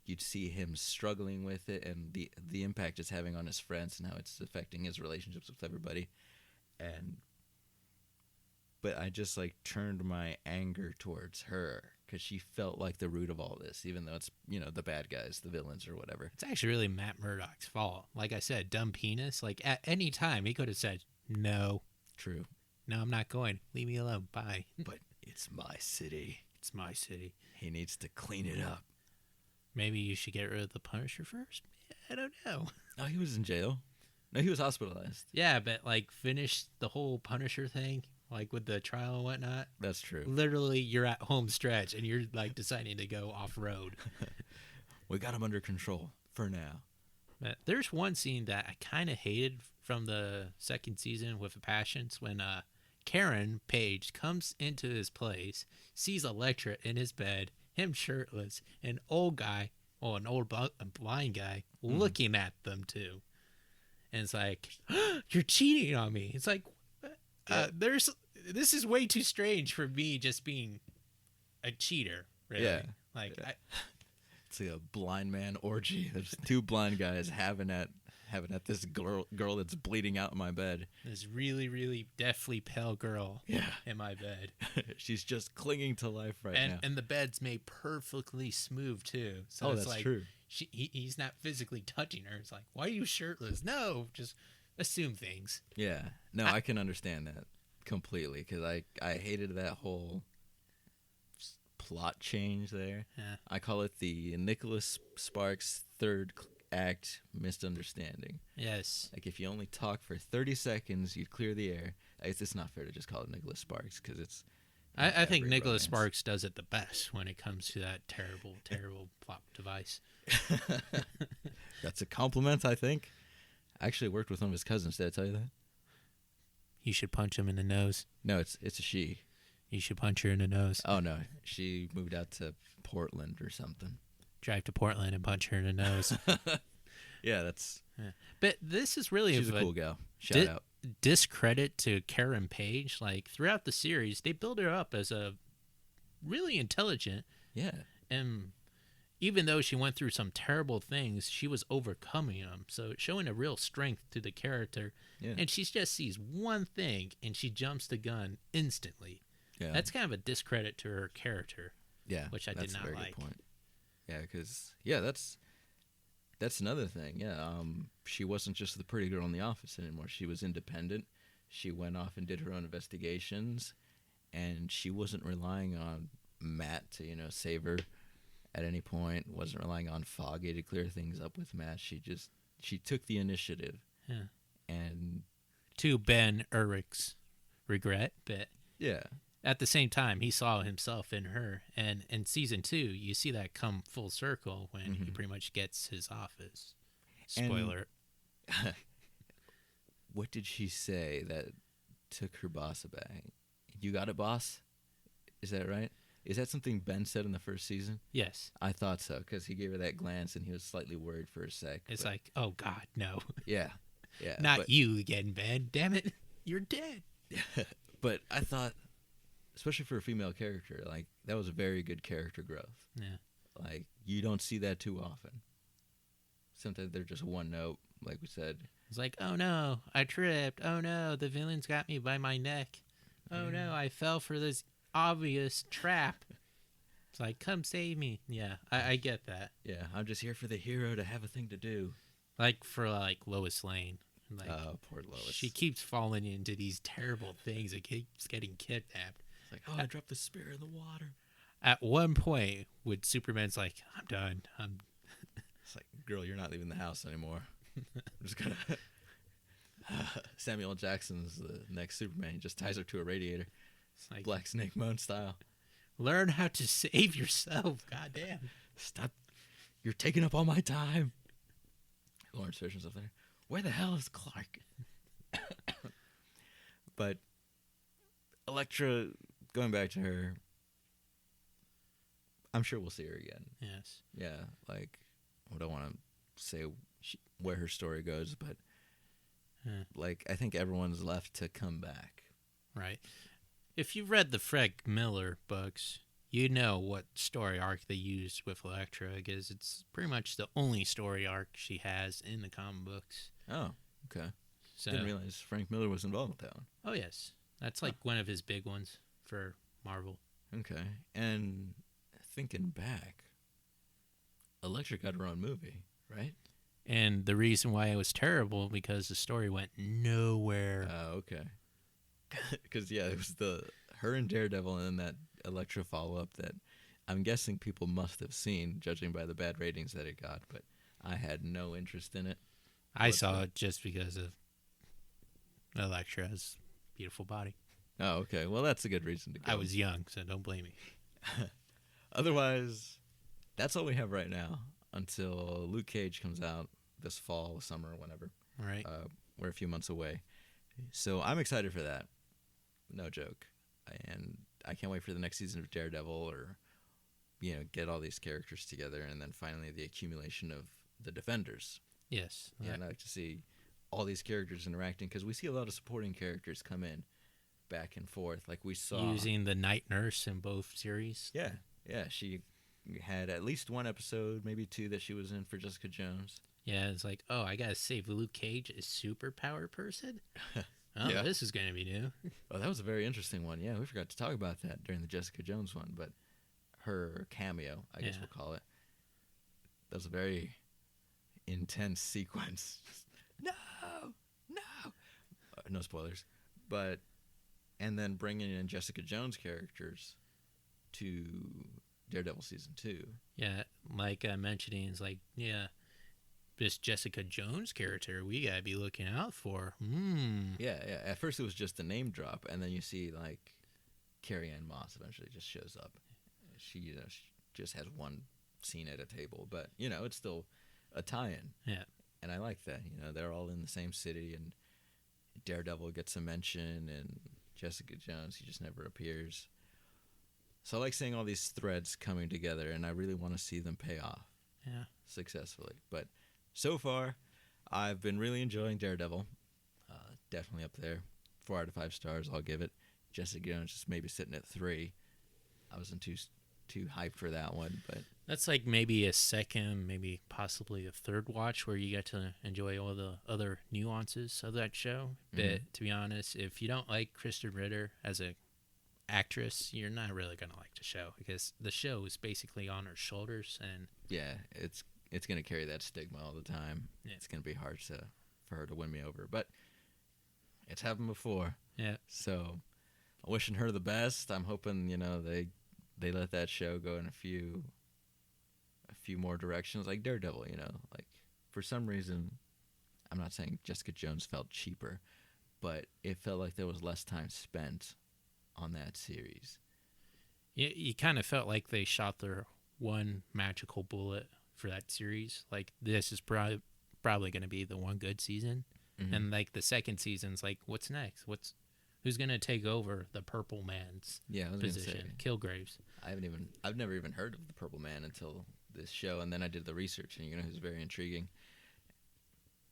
you'd see him struggling with it and the impact it's having on his friends and how it's affecting his relationships with everybody. But I just like turned my anger towards her because she felt like the root of all this, even though it's, the bad guys, the villains or whatever. It's actually really Matt Murdock's fault. Like I said, dumb penis. Like at any time he could have said, no. True. No, I'm not going. Leave me alone. Bye. But it's my city. It's my city. He needs to clean it up. Maybe you should get rid of the Punisher first? I don't know. Oh, he was in jail. No, he was hospitalized. Yeah, but like finish the whole Punisher thing like with the trial and whatnot. That's true. Literally, you're at home stretch and you're like deciding to go off road. We got him under control for now. But there's one scene that I kind of hated from the second season with the Passions when Karen Page comes into his place, sees Elektra in his bed, him shirtless, an old guy, an old blind guy, looking at them too. And it's like, you're cheating on me. It's like, this is way too strange for me just being a cheater, really. Yeah. Like, yeah. It's like a blind man orgy. There's two blind guys having at this girl that's bleeding out in my bed. This really, really deathly pale girl in my bed. She's just clinging to life now. And the bed's made perfectly smooth, too. So it's that's like, true. He's not physically touching her. It's like, why are you shirtless? No, just assume things. Yeah. No, I can understand that completely because I hated that whole plot change there. Yeah. I call it the Nicholas Sparks third act misunderstanding. Yes. Like if you only talk for 30 seconds, you'd clear the air. It's not fair to just call it Nicholas Sparks because it's. I think Nicholas Sparks does it the best when it comes to that terrible, terrible plot device. That's a compliment, I think. I actually worked with one of his cousins. Did I tell you that? You should punch him in the nose. No, it's a she. You should punch her in the nose. Oh, no. She moved out to Portland or something. Drive to Portland and punch her in the nose. Yeah, that's... Yeah. But this is really... She's a cool gal. Shout out. Discredit to Karen Page. Like, throughout the series, they build her up as a really intelligent... Yeah. And even though she went through some terrible things, she was overcoming them. So showing a real strength to the character. Yeah. And she just sees one thing, and she jumps the gun instantly. Yeah. That's kind of a discredit to her character. Yeah. Which I did not like. That's a very good point. Yeah, because, that's another thing. Yeah, she wasn't just the pretty girl in the office anymore. She was independent. She went off and did her own investigations, and she wasn't relying on Matt to, save her at any point. Wasn't relying on Foggy to clear things up with Matt. She took the initiative. Yeah. And to Ben Urich's regret, but yeah. At the same time, he saw himself in her, and in season 2, you see that come full circle when he pretty much gets his office. Spoiler. What did she say that took her boss aback? You got it, boss? Is that right? Is that something Ben said in the first season? Yes. I thought so, because he gave her that glance, and he was slightly worried for a sec. It's like, oh, God, no. Yeah. Not you again, Ben. Damn it. You're dead. But I thought... Especially for a female character, like, that was a very good character growth. Yeah. Like, you don't see that too often. Sometimes they're just one note, like we said. It's like, oh no, I tripped. Oh no, the villain's got me by my neck. Oh no, I fell for this obvious trap. It's like, come save me. Yeah, I get that. Yeah, I'm just here for the hero to have a thing to do. Like for Lois Lane. Like, oh, poor Lois. She keeps falling into these terrible things and keeps getting kidnapped. Like, oh, I dropped the spear in the water. At one point, when Superman's like, I'm done. It's like, girl, you're not leaving the house anymore. I'm just gonna... Samuel L. Jackson's the next Superman. He just ties her to a radiator. It's like Black Snake Moan style. Learn how to save yourself. Goddamn. Stop. You're taking up all my time. Lawrence Fishburne's up there. Where the hell is Clark? But Elektra... Going back to her, I'm sure we'll see her again. Yes. Yeah, like, I don't want to say where her story goes, but, like, I think everyone's left to come back. Right. If you've read the Frank Miller books, you know what story arc they used with Elektra, because it's pretty much the only story arc she has in the comic books. Oh, okay. So, didn't realize Frank Miller was involved with that one. Oh, yes. That's like one of his big ones for Marvel. Okay. And thinking back, Elektra got her own movie, right? And the reason why it was terrible, because the story went nowhere. Oh, okay. Because, yeah, it was her and Daredevil and then that Elektra follow-up that I'm guessing people must have seen, judging by the bad ratings that it got, but I had no interest in it. I saw it just because of Elektra's beautiful body. Oh, okay. Well, that's a good reason to go. I was young, so don't blame me. Otherwise, that's all we have right now until Luke Cage comes out this fall, summer, whenever. All right. We're a few months away. So I'm excited for that. No joke. And I can't wait for the next season of Daredevil or, get all these characters together. And then finally the accumulation of the Defenders. Yes. Yeah, and I like to see all these characters interacting because we see a lot of supporting characters come in back and forth. Like we saw. Using the night nurse in both series. Yeah. Yeah. She had at least one episode, maybe two, that she was in for Jessica Jones. Yeah, it's like, oh, I gotta save Luke Cage, a superpower person? Oh, Yeah. This is gonna be new. Oh, that was a very interesting one. Yeah, we forgot to talk about that during the Jessica Jones one, but her cameo, I guess we'll call it. That was a very intense sequence. No! No spoilers. And then bringing in Jessica Jones characters to Daredevil Season 2. Yeah, like mentioning, it's like, yeah, this Jessica Jones character we gotta be looking out for. Yeah. At first it was just a name drop, and then you see, like, Carrie Ann Moss eventually just shows up. She, she just has one scene at a table, but, it's still a tie-in. Yeah. And I like that. They're all in the same city, and Daredevil gets a mention, and Jessica Jones, he just never appears. So I like seeing all these threads coming together, and I really want to see them pay off successfully. But so far, I've been really enjoying Daredevil. Definitely up there. 4 out of 5 stars, I'll give it. Jessica Jones just maybe sitting at 3. I wasn't too hyped for that one, but that's like maybe a second, maybe possibly a third watch where you get to enjoy all the other nuances of that show. But to be honest, if you don't like Kristen Ritter as a actress, you're not really gonna like the show because the show is basically on her shoulders, and yeah, it's gonna carry that stigma all the time. Yeah. It's gonna be hard for her to win me over, but it's happened before. Yeah. So I'm wishing her the best. I'm hoping they let that show go in a few more directions, like Daredevil. Like for some reason, I'm not saying Jessica Jones felt cheaper, but it felt like there was less time spent on that series. You kind of felt like they shot their one magical bullet for that series. Like this is probably going to be the one good season, and like the second season's like, what's next? Who's going to take over the Purple Man's position? Kilgraves. I've never even heard of the Purple Man until this show, and then I did the research, and who's very intriguing.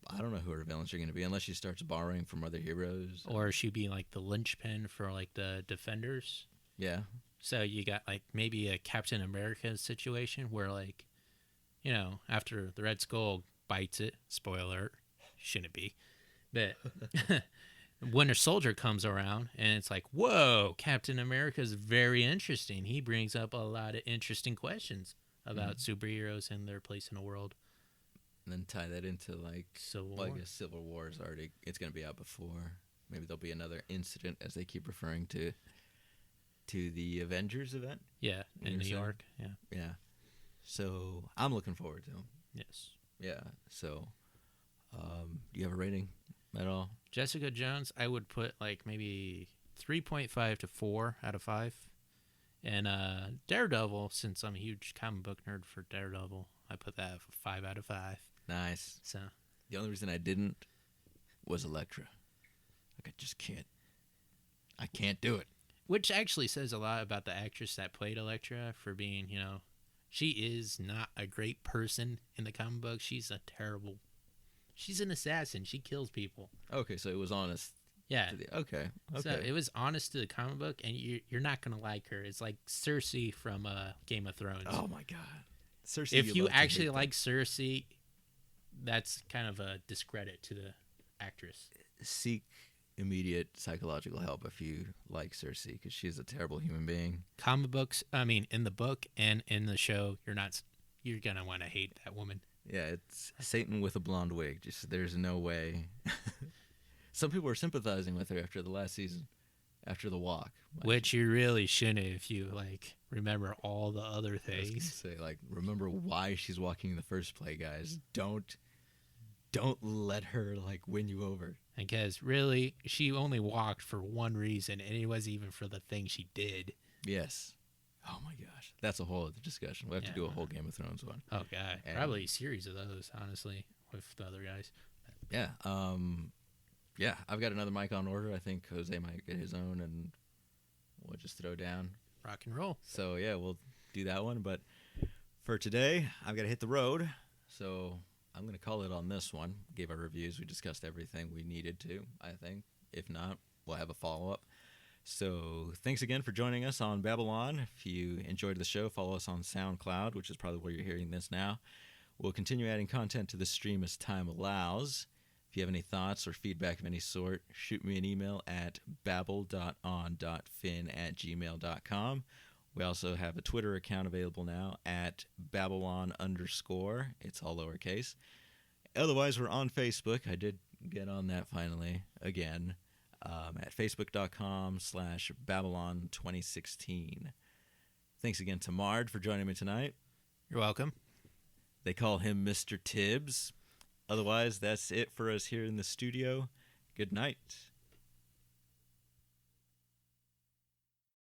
I don't know who her villains are going to be unless she starts borrowing from other heroes. Or she'd be like the linchpin for like the Defenders. Yeah. So you got like maybe a Captain America situation where like, after the Red Skull bites it, spoiler alert, shouldn't be, but Winter Soldier comes around and it's like, whoa, Captain America is very interesting. He brings up a lot of interesting questions about superheroes and their place in the world. And then tie that into like Civil War. I guess Civil War is already, it's going to be out before. Maybe there'll be another incident, as they keep referring to the Avengers event. Yeah, in New York. Yeah. So I'm looking forward to them. Yes. Yeah. So, do you have a rating at all? Jessica Jones, I would put like maybe 3.5 to 4 out of 5. And Daredevil, since I'm a huge comic book nerd for Daredevil, I put that at 5 out of 5. Nice. So the only reason I didn't was Elektra. Like I can't do it. Which actually says a lot about the actress that played Elektra for being, she is not a great person in the comic book. She's an assassin. She kills people. Okay, so it was honest. Yeah. Okay. So it was honest to the comic book, and you're not going to like her. It's like Cersei from Game of Thrones. Oh, my God. Cersei, if you actually like Cersei, that's kind of a discredit to the actress. Seek immediate psychological help if you like Cersei, because she's a terrible human being. Comic books, in the book and in the show, you're going to want to hate that woman. Yeah, it's Satan with a blonde wig. Just there's no way. Some people were sympathizing with her after the last season, after the walk. Which you really shouldn't if you, remember all the other things. I was gonna say, remember why she's walking in the first place, guys. Don't let her, win you over. Because really, she only walked for one reason, and it wasn't even for the thing she did. Yes. Oh my gosh, that's a whole other discussion. We have to do a whole Game of Thrones one. Oh god, And probably a series of those, honestly, with the other guys. yeah, yeah. I've got another mic on order. I think Jose might get his own, and we'll just throw down. Rock and roll. So yeah, we'll do that one. But for today, I've got to hit the road. So I'm going to call it on this one. Gave our reviews. We discussed everything we needed to, I think. If not, we'll have a follow-up. So thanks again for joining us on BabbleOn. If you enjoyed the show, follow us on SoundCloud, which is probably where you're hearing this now. We'll continue adding content to the stream as time allows. If you have any thoughts or feedback of any sort, shoot me an email at babble.on.fin@gmail.com. We also have a Twitter account available now at BabbleOn_. It's all lowercase. Otherwise, we're on Facebook. I did get on that finally again at facebook.com/BabbleOn2016. Thanks again to Mard for joining me tonight. You're welcome. They call him Mr. Tibbs. Otherwise, that's it for us here in the studio. Good night.